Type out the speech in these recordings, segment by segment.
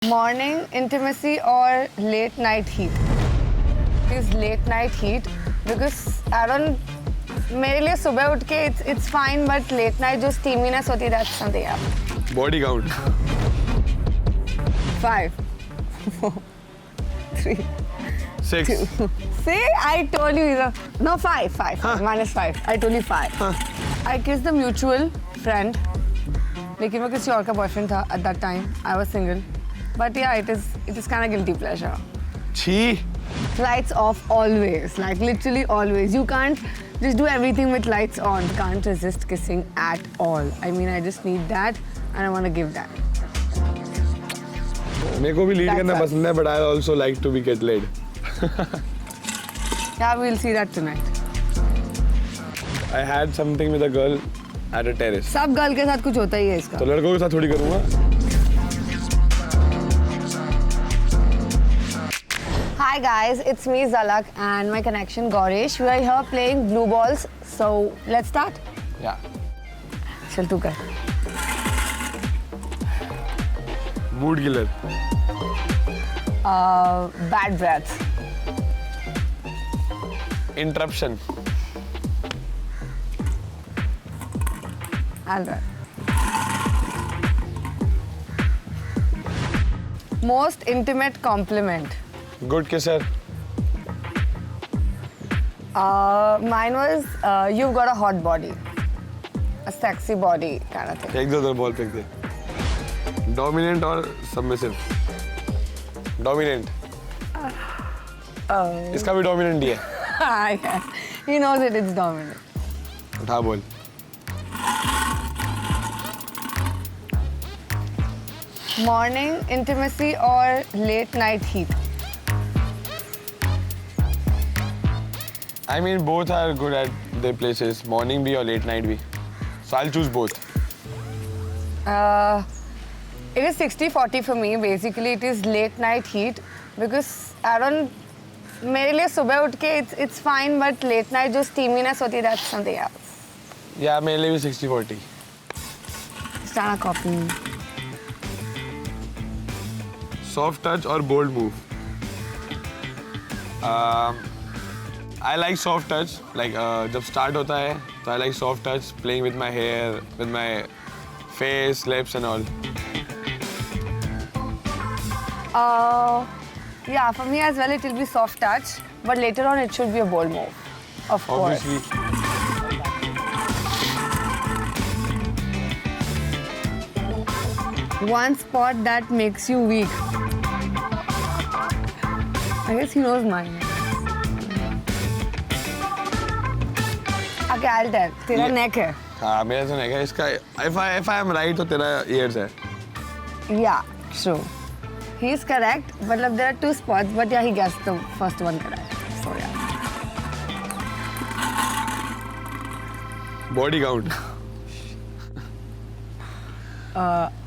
Morning intimacy or late night heat? Is late night heat because I don't. मेरे लिए सुबह उठ के it's fine, but late night जो steaminess होती है that's something else. Body count. 5, 4, 3, 6. 2. See, I told you. No, 5. Minus 5. I told you 5. I kissed the mutual friend. लेकिन वो किसी और का boyfriend था at that time. I was single. But yeah, it is kind of guilty pleasure. Chhi. Lights off always, like literally always. You can't just do everything with lights on. You can't resist kissing at all. I mean, I just need that and I want to give that. मेरे को भी lead That's करना us. पसंद है, but I also like to be get laid. Yeah, we'll see that tonight. I had something with a girl at a terrace. सब girl के साथ कुछ होता ही है इसका. तो लड़कों के साथ थोड़ी करूँगा. Hi guys, it's me Zalak and my connection Gaurish. We are here playing blue balls. So let's start. Yeah. चल तू कर. Mood killer. Bad breath. Interruption. Alright. Most intimate compliment. Good kisser. Mine was you've got a hot body, a sexy body kind of thing. फेंक दे उधर ball फेंक दे. Dominant or submissive? Dominant. इसका भी dominant ही है. I guess. He knows it. It's dominant. उठा ball. Morning intimacy or late night heat? I mean, both are good at their places. Morning bhi or late night bhi. So I'll choose both. It is 60-40 for me. Basically, it is late night heat because I don't. मेरे लिए सुबह उठ के it's fine, but late night जो steaminess होती है that's something else. Yeah, मेरे लिए भी 60-40. Start a copy. Soft touch or bold move? I like soft touch. Like जब start होता है, तो I like soft touch, playing with my hair, with my face, lips and all. Yeah, for me as well, it will be soft touch, but later on it should be a bold move, of course. Obviously. One spot that makes you weak. I guess he knows mine. Okay, I'll tell. तेरा Yeah. neck है. हाँ, मेरा तो नहीं है. इसका if I am right तो तेरा ears है. Yeah, true. He is correct, but like, there are two spots, but yeah, he guessed the first one correct. So yeah. Body count.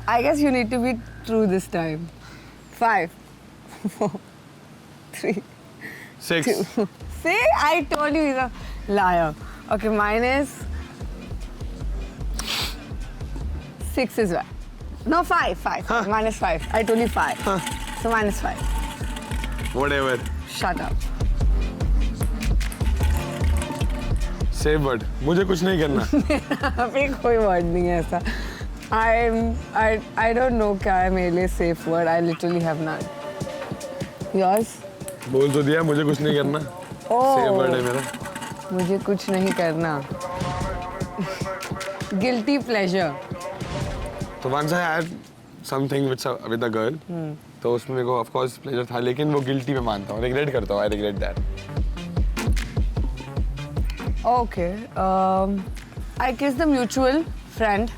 I guess you need to be true this time. 5, 4, 3, 6. 2. See, I told you he's a liar. Okay, mine is 6 as well. No, 5. Huh. Minus 5. I told you 5. Huh. So minus 5. Whatever. Shut up. Safe word. मुझे कुछ नहीं करना. अभी कोई word नहीं है ऐसा. I don't know क्या है मेरे लिए safe word. I literally have none. Yours? बोल तो दिया मुझे कुछ नहीं करना. Oh. Safe word है मेरा. मुझे कुछ नहीं करना. Guilty pleasure. तो once I had something with a girl, तो उसमें मेरे को of course pleasure था, लेकिन वो guilty में मानता हूँ, regret करता हूँ, I regret that. Okay. I kissed the mutual friend.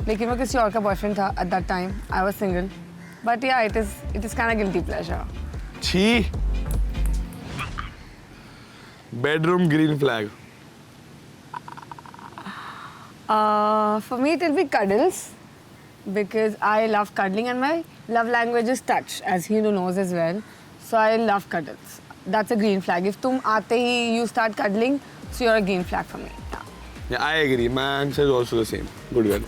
लेकिन वो किसी और का boyfriend था at that time. I was single. But yeah, it is kind of guilty pleasure. छी. Bedroom green flag. For me, it will be cuddles because I love cuddling and my love language is touch, as he knows as well. So I love cuddles. That's a green flag. If तुम आते ही you start cuddling, so you're a green flag for me. Yeah. Yeah, I agree. My answer is also the same. Good girl.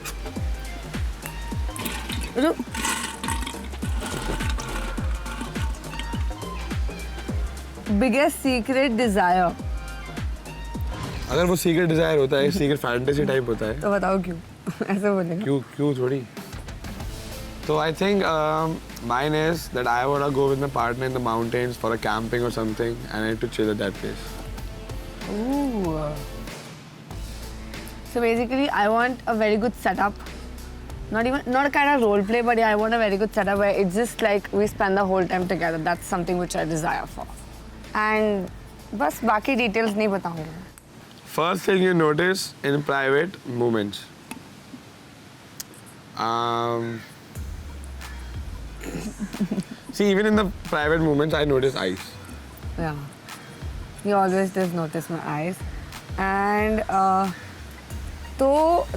biggest secret desire. अगर वो secret Dzire होता है, secret fantasy type होता है, तो बताओ क्यों? ऐसे बोलेगा. क्यों थोड़ी. So I think mine is that I want to go with my partner in the mountains for a camping or something, and I need to chill at that place. Ooh. So basically, I want a very good setup. Not a kind of role play, but yeah, I want a very good setup where it's just like we spend the whole time together. That's something which I desire for. And बस बाकी details नहीं बताऊंगी. First thing you notice in private moments. See, even in the private moments, I notice eyes. Yeah. He always does notice my eyes. And तो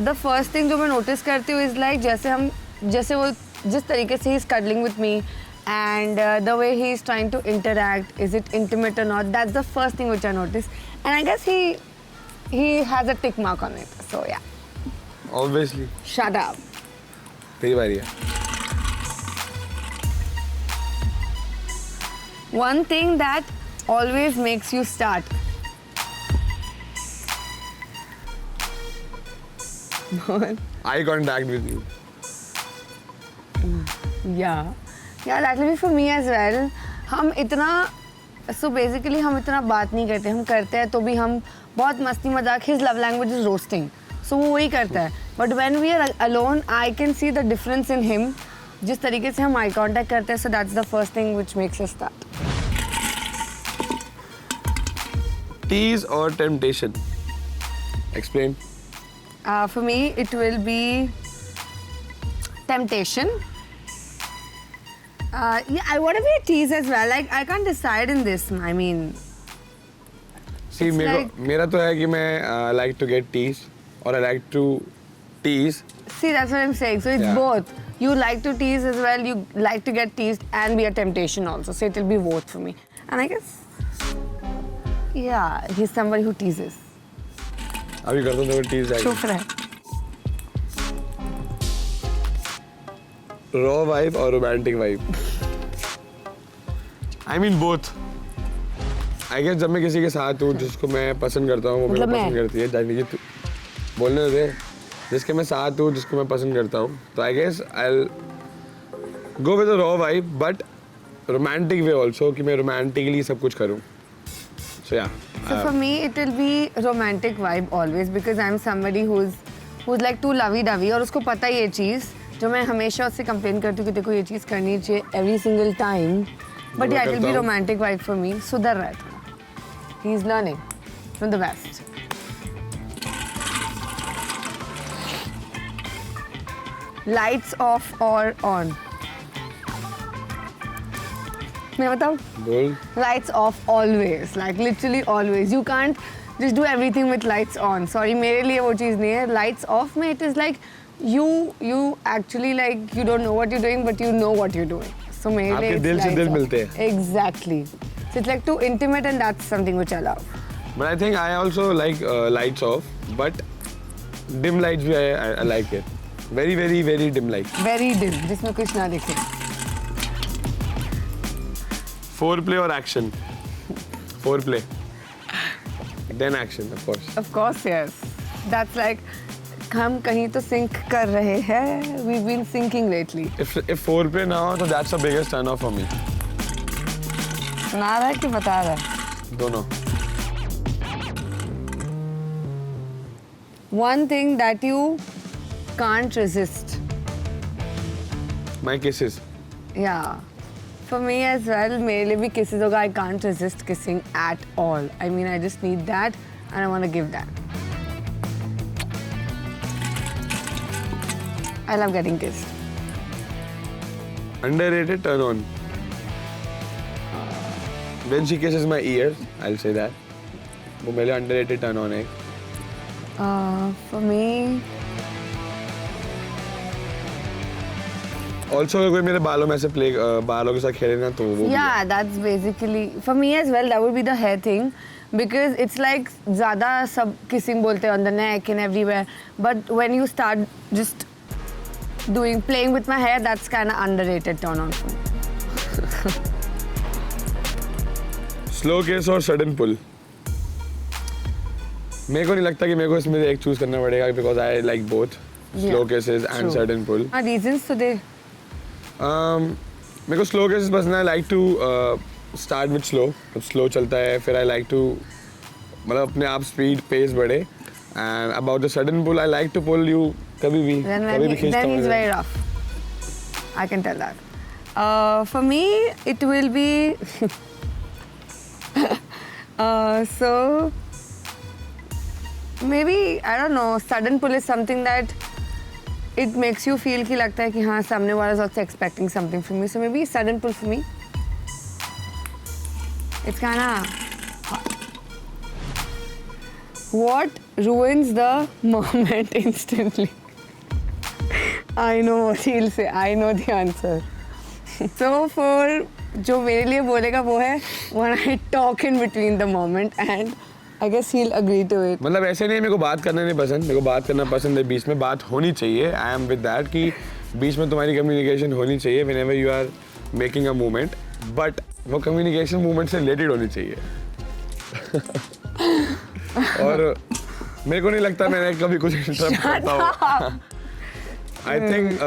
the first thing जो मैं notice करती हूँ is like जैसे वो जिस तरीके से he's cuddling with me and the way he's trying to interact, is it intimate or not? That's the first thing which I notice. And I guess he has a tick mark on it. So yeah. Obviously. Shut up. तेरी बारी है. One thing that always makes you start. Eye contact with you. Yeah, that will be for me as well. हम इतना बात नहीं करते, हम करते हैं तो भी हम बहुत मस्ती मजाक. His love language is roasting, so वो वही करता है. But when we are alone, I can see the difference in him. जिस तरीके से हम eye contact करते हैं, so that's the first thing which makes us start. Tease or temptation? Explain. For me, it will be temptation. Yeah, I want to be a tease as well. Like I can't decide in this. I mean, See, मेरा तो है कि मैं like to get teased or I like to tease. see, that's what I'm saying. So it's Yeah. both. You like to tease as well. You like to get teased and be a temptation also. So it will be both for me. And I guess, yeah, he's somebody who teases. अभी कर दो तो tease आएगी. चुप रहे. Raw vibe or romantic vibe? I mean both. I guess जब मैं किसी के साथ हूँ जिसको मैं पसंद करता हूँ वो मेरे को मतलब पसंद करती है. जाने की बोलने दे. जिसके मैं साथ हूँ जिसको मैं पसंद करता हूँ तो I guess I'll go with a raw vibe but romantic way also कि मैं romantically सब कुछ करूँ. So yeah. So for me, it will be romantic vibe always because I'm somebody who's like too lovey-dovey और उसको पता है ये चीज़ जो मैं हमेशा उससे कंप्लेन करती हूँ कि देखो ये चीज़ करनी चाहिए every single time. But yeah, it will be romantic vibe for me. सुधर रहा है थोड़ा. He's learning from the best. Lights off or on? मैं बताऊँ? बोल. Lights off always, like literally always. You can't just do everything with lights on. Sorry, मेरे लिए वो चीज़ नहीं है. Lights off में it is like you actually like you don't know what you're doing but you know what you're doing. So मेरे लिए आपके it's दिल से lights दिल off. मिलते हैं. Exactly. So it's like too intimate and that's something which I love. But I think I also like lights off but dim lights भी I like it. Very very very dim light. Very dim, जिसमें कुछ ना दिखे. Foreplay or action? Foreplay. Then action, of course. Of course, yes. That's like हम कहीं तो sync कर रहे हैं. We've been syncing lately. If foreplay ना हो तो that's the biggest turn off for me. सुना रहा है कि बता रहा है? दोनों. One thing that you can't resist. My kisses. Yeah. For me as well, मेरे लिए भी kisses होगा. I can't resist kissing at all. I mean, I just need that and I want to give that. I love getting kissed. Underrated turn on. When she kisses my ears, I'll say that. वो मेरे लिए underrated turn on है. For me, Also अगर कोई मेरे बालों में ऐसे बालों के साथ खेले ना तो वो भी है. yeah, that's basically for me as well. That would be the hair thing because it's like ज़्यादा सब kissing बोलते हैं on the neck and everywhere. But when you start just playing with my hair, that's kind of underrated turn on for me. Slow किस और sudden पुल, मेरे को नहीं लगता कि मेरे को इसमें एक चूज करना पड़ेगा because I like both slow cases and true. Sudden pull. Reasons तो दे. मेरे को स्लो केसेस पसंद है. I like to start with slow. जब स्लो चलता है फिर आई लाइक टू मतलब अपने आप स्पीड पेस बढ़े. And about the sudden pull I like to pull you कभी भी खींचता Then he's हूँ. very rough. I can tell that. For me, it will be. So maybe I don't know. Sudden pull is something that it makes you feel कि लगता है कि हाँ सामने वाला is also expecting something from me. So maybe sudden pull for me. It's kinda. What ruins the moment instantly? I know what he'll say. I know the answer. So for जो मेरे लिए बोलेगा वो है when I talk in between the moment and I guess he'll agree to it. मतलब ऐसे नहीं है मेरे को बात करना नहीं पसंद. मेरे को बात करना पसंद है. बीच में बात होनी चाहिए. आई एम विद दैट कि बीच में तुम्हारी कम्युनिकेशन होनी चाहिए whenever you are making a movement. But वो कम्युनिकेशन मूवमेंट से रिलेटेड होनी चाहिए. और मेरे को नहीं लगता मैंने कभी कुछ इंटरप्ट करता हूँ. आई थिंक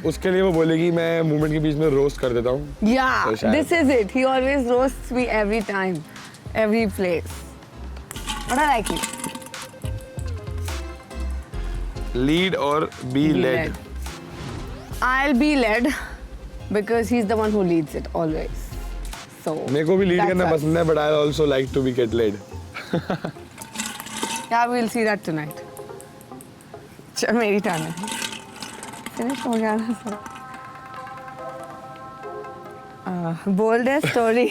उसके लिए वो बोलेगी मैं मूवमेंट के बीच में रोस्ट कर देता हूँ. Yeah, तो शायद- this is it. He always roasts me every time, every place. But I like it. Lead और be Be led. led. I'll be led because he's the one who leads it always. So मेरे को भी lead that's करना us. पसंद है but I also like to be get laid. Yeah, we'll see that tonight. चल मेरी turn है. Finish हो गया ना सब. Boldest story.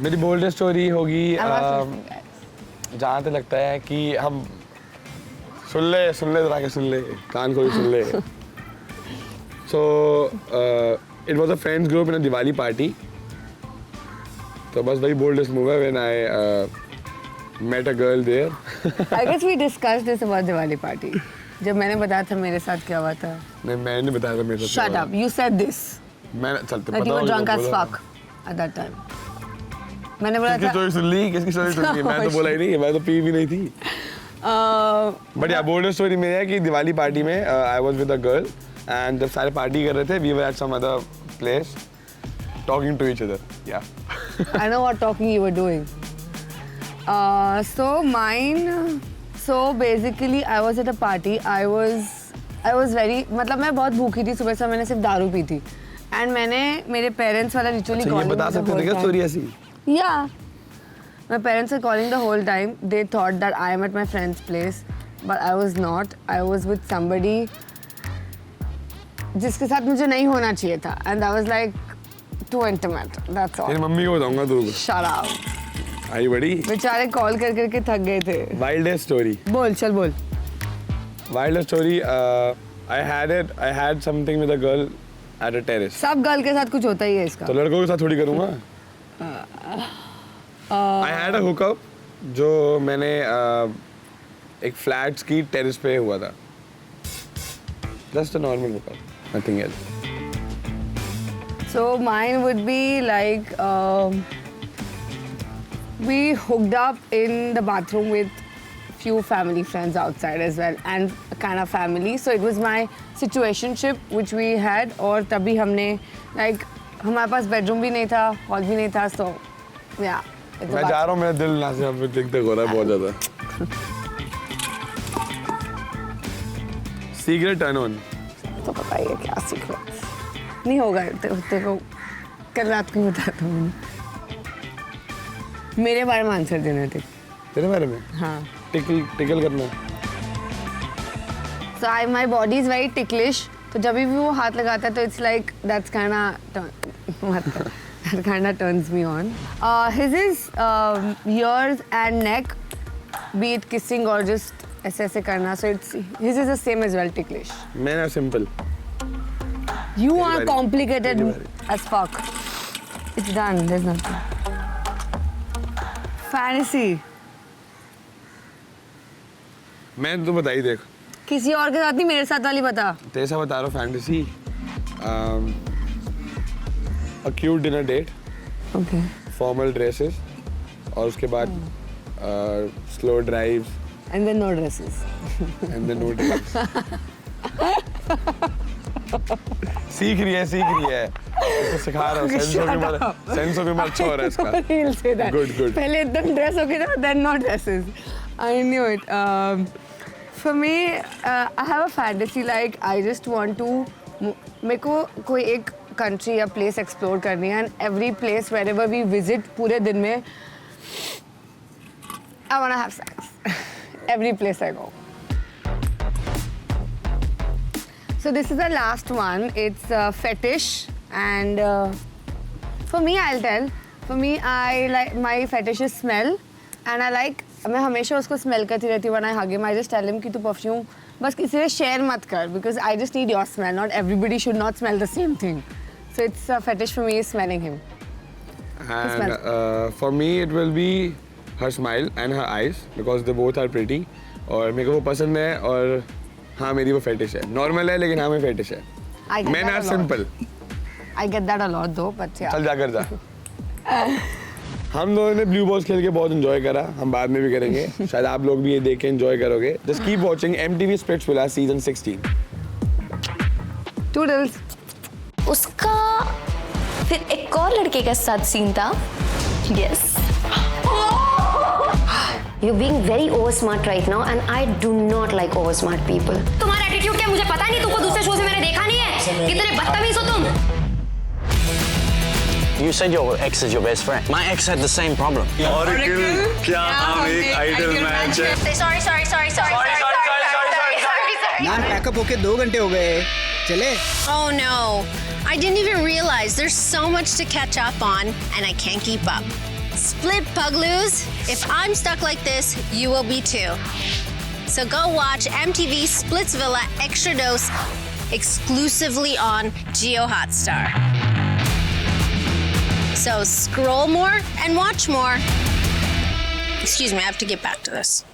मेरी बोल्डेस्ट स्टोरी होगी I'm not listening, guys. जहाँ तक लगता है कि हम सुन ले जरा के सुन ले कान खोल के सुन ले. So it was a friends group in a Diwali party. तो बस वही बोल्डेस्ट मूव है when I met a girl there. I guess we discussed this about Diwali party. जब मैंने बताया था मेरे साथ क्या हुआ था. नहीं मैंने बताया था मेरे साथ. Shut up. You said this. मैं चलते That पता you were होगा drunk तो as बोला. fuck at that time. मैंने बोला किसकी था. स्टोरी सुन ली किसकी स्टोरी सुन ली. मैं तो बोला ही नहीं. मैं तो पी भी नहीं थी. बट या बोल्डेस्ट स्टोरी में है कि दिवाली पार्टी में I was with a girl and जब सारे पार्टी कर रहे थे we were at some other place talking to each other. या I know what talking you were doing. So mine. So basically, I was at a party. I was very. मतलब मैं बहुत भूखी थी सुबह से. मैंने सिर्फ दारू पी थी. And मैंने मेरे पेरेंट्स वाला लिटरली अच्छा ये बता सकते थे क्या स्टोरी ऐसी. Yeah. My parents were calling the whole time. They thought that I am at my friend's place, but I was not. I was with somebody जिसके साथ मुझे नहीं होना चाहिए था. And I was like too intimate. That's all. तेरी mummy को बताऊंगा तू. Shut up. आई बड़ी बेचारे कॉल कर करके थक गए थे. Wildest story. बोल चल बोल. Wildest story I had something with a girl at a terrace. सब गर्ल के साथ कुछ होता ही है इसका. तो लड़कों के साथ थोड़ी करूंगा. आई हैड अ हुकअप जो मैंने एक फ्लैट्स की टेरेस पे हुआ था. Just a normal hookup nothing else. So mine would be like we hooked up in the bathroom with few family friends outside as well and kind of family. So it was my situationship which we had और तभी हमने like हमारे पास bedroom भी नहीं था, hall भी नहीं था. So yeah. it's a मैं जा रहा हूँ. मेरा दिल ना से अब दिख हो रहा है बहुत ज्यादा. Secret turn on. तो पता ही है क्या सीक्रेट नहीं होगा. तेरे को कल रात को ही बताया था मैंने. मेरे बारे में आंसर देना थे. तेरे बारे में हाँ. टिकल करना. So my body is very ticklish. तो जब भी वो हाथ लगाता है तो it's like that's that kind of turns me on. His is ears and neck, be it kissing or just ऐसे करना. So his is the same as well ticklish. मैं ना simple. You Very are very- complicated very. as fuck. It's done. There's nothing. Fantasy. मैं तो बता ही देख. किसी और के साथ नहीं मेरे साथ वाली बता. तेरे से बता रहा हूँ fantasy. a cute dinner date, Okay. formal dresses, और उसके बाद slow drives And then no dresses. and then no drives. सीख रही है इसको सिखा रहा हूँ सेंस ऑफ ह्यूमर अच्छा हो रहा है इसका. He'll say that. Good. पहले एकदम ड्रेस हो गया था, then no dresses. I knew it. For me, I have a fantasy like I just want to. मेरे को कोई एक country या place explore करनी है, and every place wherever we visit पूरे दिन में I want to have sex. Every place I go. So this is the last one. It's fetish, and for me, I'll tell. For me, I like my fetish is smell, and I like. मैं हमेशा उसको smell करती रहती हूँ when I hug him. I just tell him कि तू perfume बस किसी से share मत कर, because I just need your smell. Not everybody should not smell the same thing. So it's a fetish for me is smelling him. And for me, it will be her smile and her eyes because they both are pretty. और मेरे को वो पसंद है और हाँ मेरी वो फेटिश है. नॉर्मल है लेकिन हाँ मेरी फेटिश है. I get मैं that ना a lot. Simple. I get that a lot though, but yeah. चल जा कर जा. हम दोनों ने ब्लू बॉल्स खेल के बहुत एंजॉय करा. हम बाद में भी करेंगे. शायद आप लोग भी ये देख के एंजॉय करोगे. Just keep watching MTV Splitsvilla season 16. Toodles. उसका फिर एक और लड़के के साथ सीन था. Yes. You're being very over smart right now, and I do not like over smart people. तुम्हारा एटीट्यूड क्या मुझे पता नहीं. तुमको दूसरे शो से मैंने देखा नहीं है. कितने बदतमीज हो तुम. You said your ex is your best friend. My ex had the same problem. Oracle, क्या हम एक आइडल मैच है? Sorry. मैम पैकअप होके 2 घंटे हो गए. चले? Oh no, I didn't even realize there's so much to catch up on and I can't keep up. Split Pugloos, if I'm stuck like this, you will be too. So go watch MTV Splitsvilla Extra Dose exclusively on Geo Hotstar. So scroll more and watch more. Excuse me, I have to get back to this.